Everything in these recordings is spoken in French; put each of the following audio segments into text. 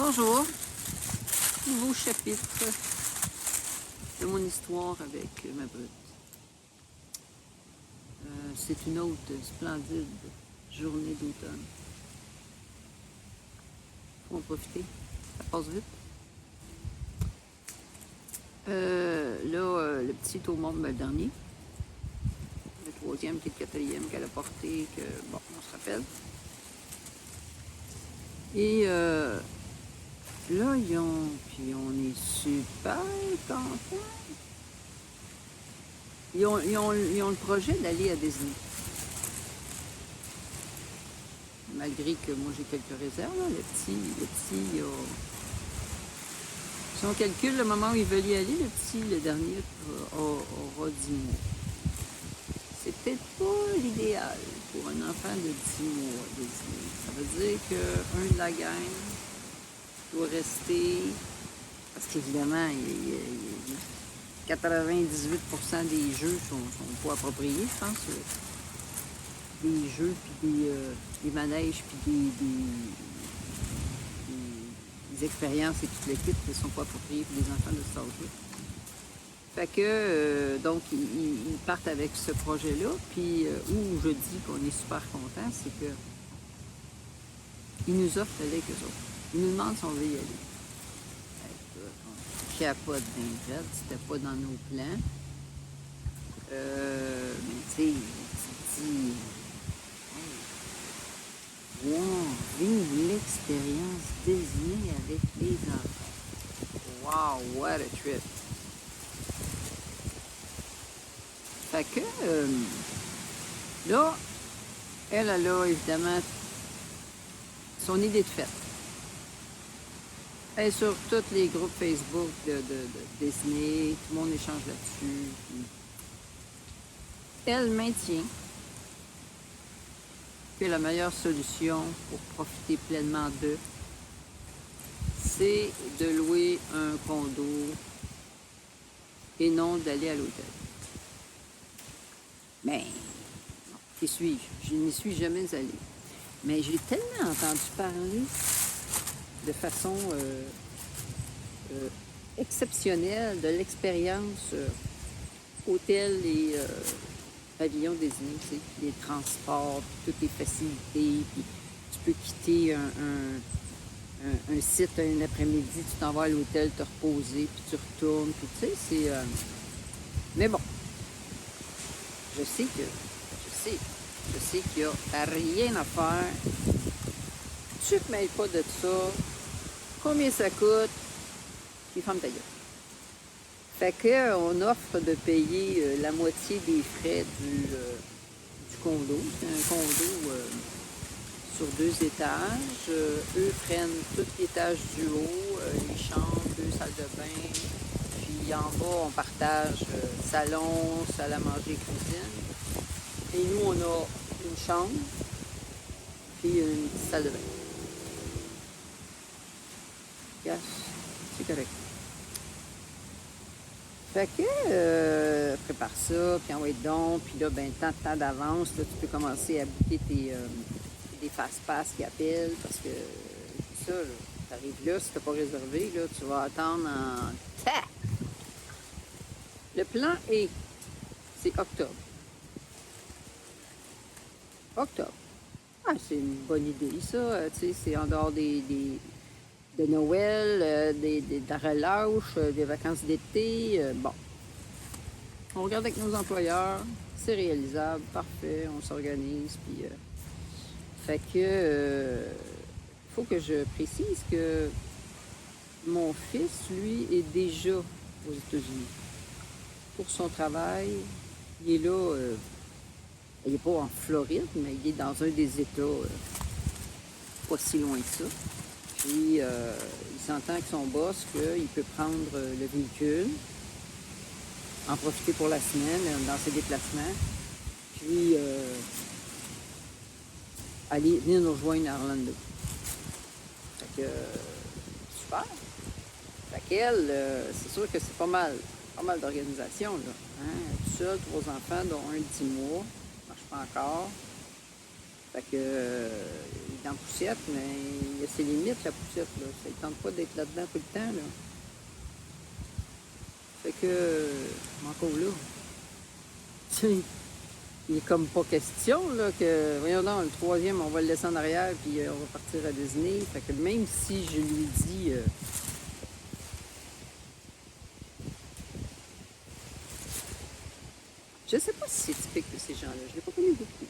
Bonjour, nouveau chapitre de mon histoire avec ma brute. C'est une autre splendide journée d'automne. Faut en profiter, ça passe vite. Le petit est au monde le dernier. Le troisième puis le quatrième qu'elle a porté, que bon, on se rappelle. Et là, puis on est super contents. Ils ont le projet d'aller à Disney. Malgré que moi j'ai quelques réserves, là. Le petit, si on calcule le moment où il veut y aller, le dernier, aura 10 mois. C'est peut-être pas l'idéal pour un enfant de 10 mois à Disney. Ça veut dire qu'un de la gang doit rester, parce qu'évidemment, 98% des jeux sont pas appropriés, je pense. Des jeux, puis des manèges, puis des expériences et toute l'équipe ne sont pas appropriées pour les enfants de cet âge-là. Fait que, donc, ils partent avec ce projet-là, puis où je dis qu'on est super content, c'est que ils nous offrent d'aller avec eux autres. Ils nous demandent si on veut y aller. On capote bien fait, c'était pas dans nos plans. Mais tu sais, tu te dis, wow, vive l'expérience Disney avec les enfants. Wow, what a trip! Fait que, là, elle a évidemment son idée de fête. Elle est sur tous les groupes Facebook de Disney, tout le monde échange là-dessus. Puis elle maintient que la meilleure solution pour profiter pleinement d'eux, c'est de louer un condo et non d'aller à l'hôtel. Mais, qui suis-je? Je n'y suis jamais allée. Mais j'ai tellement entendu parler de façon exceptionnelle de l'expérience hôtel et pavillon Disney, tu sais, les transports, puis toutes les facilités, puis tu peux quitter un site un après-midi, tu t'en vas à l'hôtel te reposer, puis tu retournes, puis tu sais, c'est... Mais bon, je sais qu'il n'y a rien à faire. Tu ne te mêles pas de ça. Combien ça coûte? Puis ferme ta gueule. Fait qu'on offre de payer la moitié des frais du condo. C'est un condo sur 2 étages. Eux prennent tout l'étage du haut, les chambres, 2 salles de bain. Puis en bas, on partage salon, salle à manger, cuisine. Et nous, on a une chambre, puis une petite salle de bain. Yes, c'est correct. Fait que, prépare ça, puis envoie donc, puis là, ben, tant de temps d'avance, là, tu peux commencer à booker des fast-pass qui appellent, parce que, c'est ça, là, t'arrives là, si t'as pas réservé, là, tu vas attendre en... Ta! Le plan est, c'est octobre. Octobre. Ah, c'est une bonne idée, ça. Tu sais, c'est en dehors de Noël, de la relâche, des vacances d'été. Bon. On regarde avec nos employeurs. C'est réalisable. Parfait. On s'organise. Puis, fait que... faut que je précise que mon fils, lui, est déjà aux États-Unis. Pour son travail, il est là... il n'est pas en Floride, mais il est dans un des États pas si loin que ça. Puis, il s'entend avec son boss qu'il peut prendre le véhicule, en profiter pour la semaine dans ses déplacements, puis venir nous rejoindre à Orlando. Fait que, super. Fait qu'elle, c'est sûr que c'est pas mal d'organisation, là. Hein? Tout seul, 3 enfants, dont un 10 mois. Marche pas encore. Fait que, dans la poussette, mais il y a ses limites, la poussette, là. Ça ne tente pas d'être là-dedans tout le temps, là. Fait que, encore là, tu sais, il est comme pas question, là, que, voyons donc, le troisième, on va le laisser en arrière, puis on va partir à Disney. Fait que même si je lui dis... je sais pas si c'est typique de ces gens-là, je l'ai pas connu beaucoup.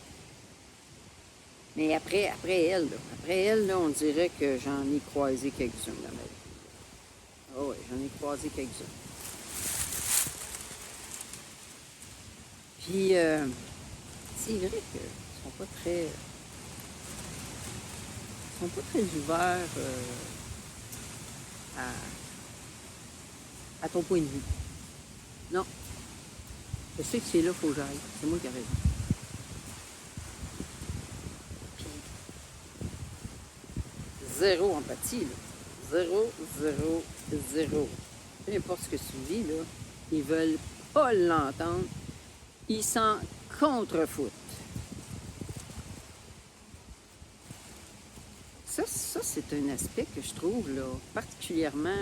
Mais après elle, là, on dirait que j'en ai croisé quelques-uns dans ma vie. Ah ouais, j'en ai croisé quelques-uns. Puis, c'est vrai qu'ils sont pas très... Ils sont pas très ouverts à ton point de vue. Non. Je sais que c'est là qu'il faut que j'aille. C'est moi qui ai raison. Puis, zéro empathie, là. Zéro, zéro, zéro. Peu importe ce que tu vis, là, ils veulent pas l'entendre. Ils s'en contrefoutent. Ça c'est un aspect que je trouve là, particulièrement...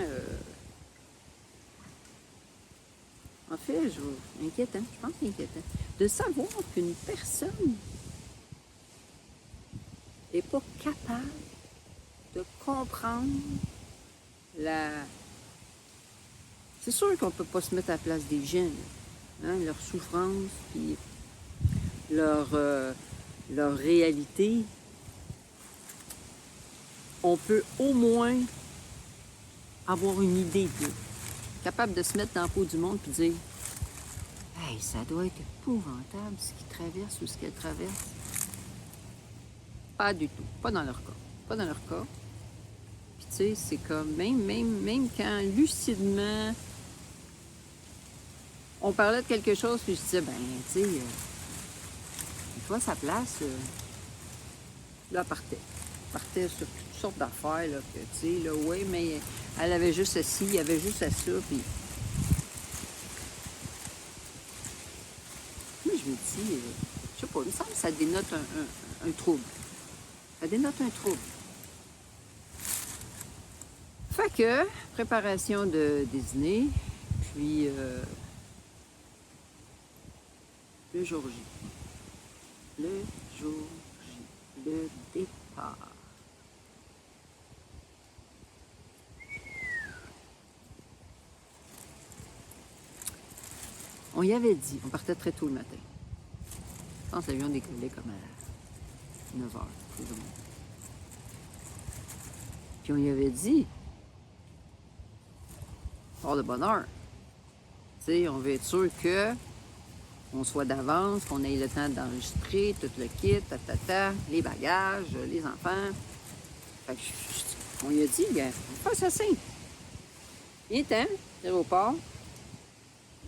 en fait, inquiétant, je pense inquiétant. De savoir qu'une personne n'est pas capable de comprendre la... C'est sûr qu'on ne peut pas se mettre à la place des gens, hein, leur souffrance, puis leur réalité. On peut au moins avoir une idée d'eux, capable de se mettre dans la peau du monde et dire « Hey, ça doit être épouvantable ce qu'ils traversent ou ce qu'elles traversent. » Pas du tout, pas dans leur cas. Pas dans leur cas. Puis tu sais, c'est comme, même quand lucidement, on parlait de quelque chose, puis je disais, ben, tu sais, une fois à sa place, là, elle partait sur toutes sortes d'affaires, là, que, tu sais, là, oui, mais elle avait juste à ci, il y avait juste à ça, puis... Moi, je me dis, je sais pas, il me semble que ça dénote un trouble. Ça dénote un trouble. Fait que, préparation de dîner, puis le jour J. Le jour J. Le départ. On y avait dit, on partait très tôt le matin. Je pense que l'avion décollait comme à 9 h, plus ou moins. Puis on y avait dit, fort de bonne heure. Tu sais, on veut être sûr que on soit d'avance, qu'on ait le temps d'enregistrer tout le kit, les bagages, les enfants. Fait que on lui a dit, gars, on fait ça simple. Viens-t'en, l'aéroport,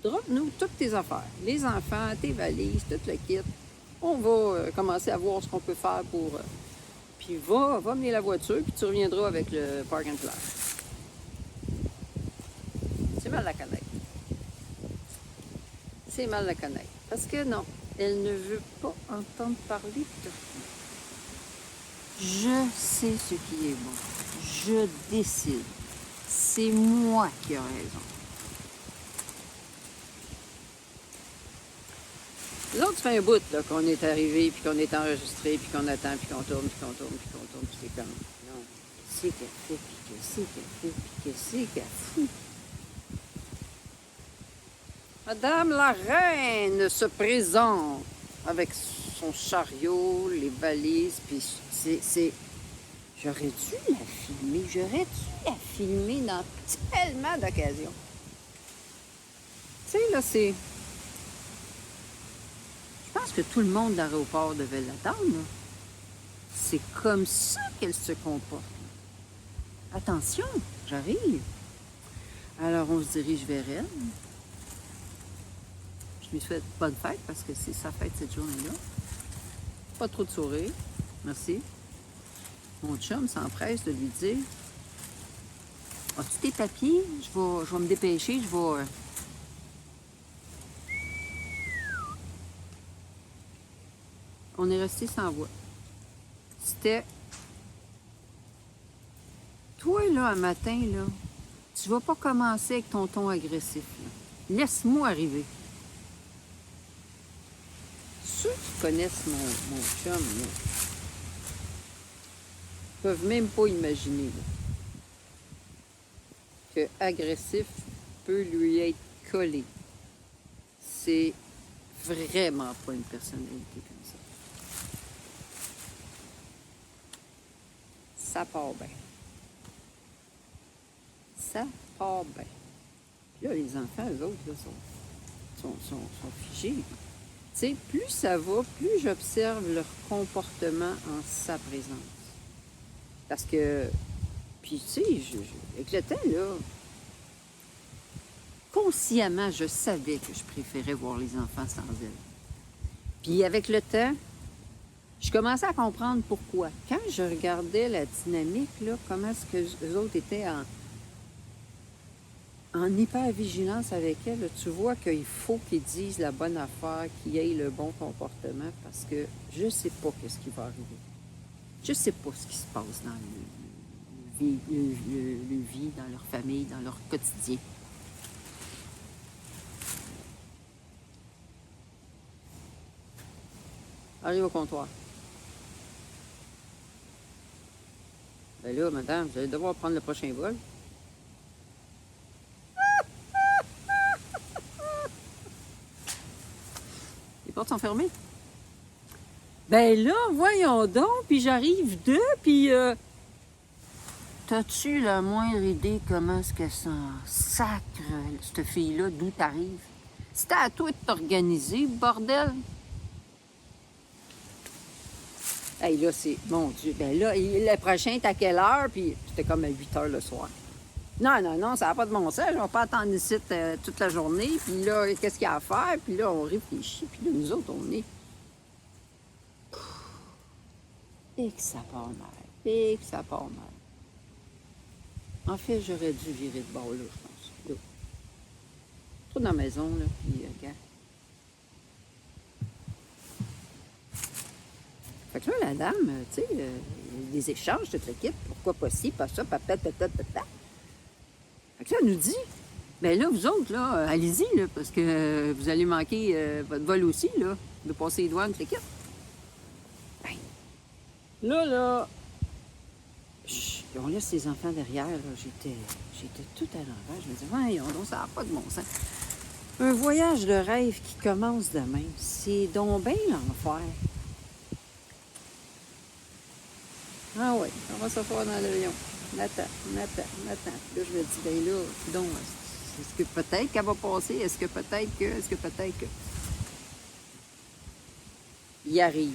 drop-nous toutes tes affaires. Les enfants, tes valises, tout le kit. On va commencer à voir ce qu'on peut faire pour... puis va amener la voiture, puis tu reviendras avec le park and fly. C'est mal la connaître. C'est mal la connaître. Parce que non, elle ne veut pas entendre parler de toi. Je sais ce qui est bon. Je décide. C'est moi qui ai raison. L'autre, ça fait un bout là, qu'on est arrivé, puis qu'on est enregistré, puis qu'on attend, puis qu'on tourne, puis qu'on tourne, puis qu'on tourne, puis c'est comme, non, qu'est-ce qu'elle fait, puis qu'est-ce qu'elle fait, puis qu'est-ce qu'elle fout? Madame la reine se présente avec son chariot, les valises, puis c'est... J'aurais dû la filmer dans tellement d'occasions. Tu sais, là, c'est... Je pense que tout le monde de l'aéroport devait l'attendre. C'est comme ça qu'elle se comporte. Attention, j'arrive. Alors, on se dirige vers elle. Je lui souhaite bonne fête parce que c'est sa fête cette journée-là. Pas trop de sourire. Merci. Mon chum s'empresse de lui dire « As-tu tes papiers? Je vais me dépêcher, je vais... » On est resté sans voix. C'était Toi, là, un matin, là, tu vas pas commencer avec ton ton agressif, là. Laisse-moi arriver. Ceux qui connaissent mon chum, là, peuvent même pas imaginer là, que agressif peut lui être collé. C'est vraiment pas une personnalité comme ça. Ça part bien. Ça part bien. Puis là, les enfants, eux autres, là, sont figés. Tu sais, plus ça va, plus j'observe leur comportement en sa présence. Parce que, puis tu sais, avec le temps, là, consciemment, je savais que je préférais voir les enfants sans elle. Puis avec le temps, je commençais à comprendre pourquoi. Quand je regardais la dynamique, là, comment est-ce que les autres étaient en hyper-vigilance avec elle, là, tu vois qu'il faut qu'ils disent la bonne affaire, qu'ils aient le bon comportement, parce que je sais pas ce qui va arriver. Je sais pas ce qui se passe dans le vie, dans leur famille, dans leur quotidien. Arrive au comptoir. Ben là, madame, vous allez devoir prendre le prochain vol. Les portes sont fermées. Ben là, voyons donc, puis j'arrive d'eux, puis... T'as-tu la moindre idée comment est-ce qu'elle s'en sacre, cette fille-là, d'où t'arrives? C'était à toi de t'organiser, bordel! Hey, là, c'est... Mon Dieu, ben là, le prochain est à quelle heure? Puis c'était comme à 8 heures le soir. Non, ça n'a pas de bon sens. On va pas attendre ici toute la journée. Puis là, qu'est-ce qu'il y a à faire? Puis là, on réfléchit. Puis là, nous autres, on est... Et que ça part mal. Et que ça part mal. En fait, j'aurais dû virer de bord, là, je pense. Là. Trop dans la maison, là, puis regarde. Fait que là, la dame, tu sais, des échanges, toute l'équipe, pourquoi pas ci, pas ça, papa. Fait que là, elle nous dit, ben là, vous autres, là, allez-y, là, parce que vous allez manquer votre vol aussi, là, de passer les douanes, toute l'équipe. Ben, là, on laisse les enfants derrière, là, j'étais tout à l'envers. Je me disais, voyons donc, ça n'a pas de bon sens. Un voyage de rêve qui commence demain, c'est donc bien l'enfer. Ah oui, on va se faire dans l'avion. Nathan. Là, je me dis, ben là, donc, est-ce que peut-être qu'elle va passer? Est-ce que peut-être que... Il arrive.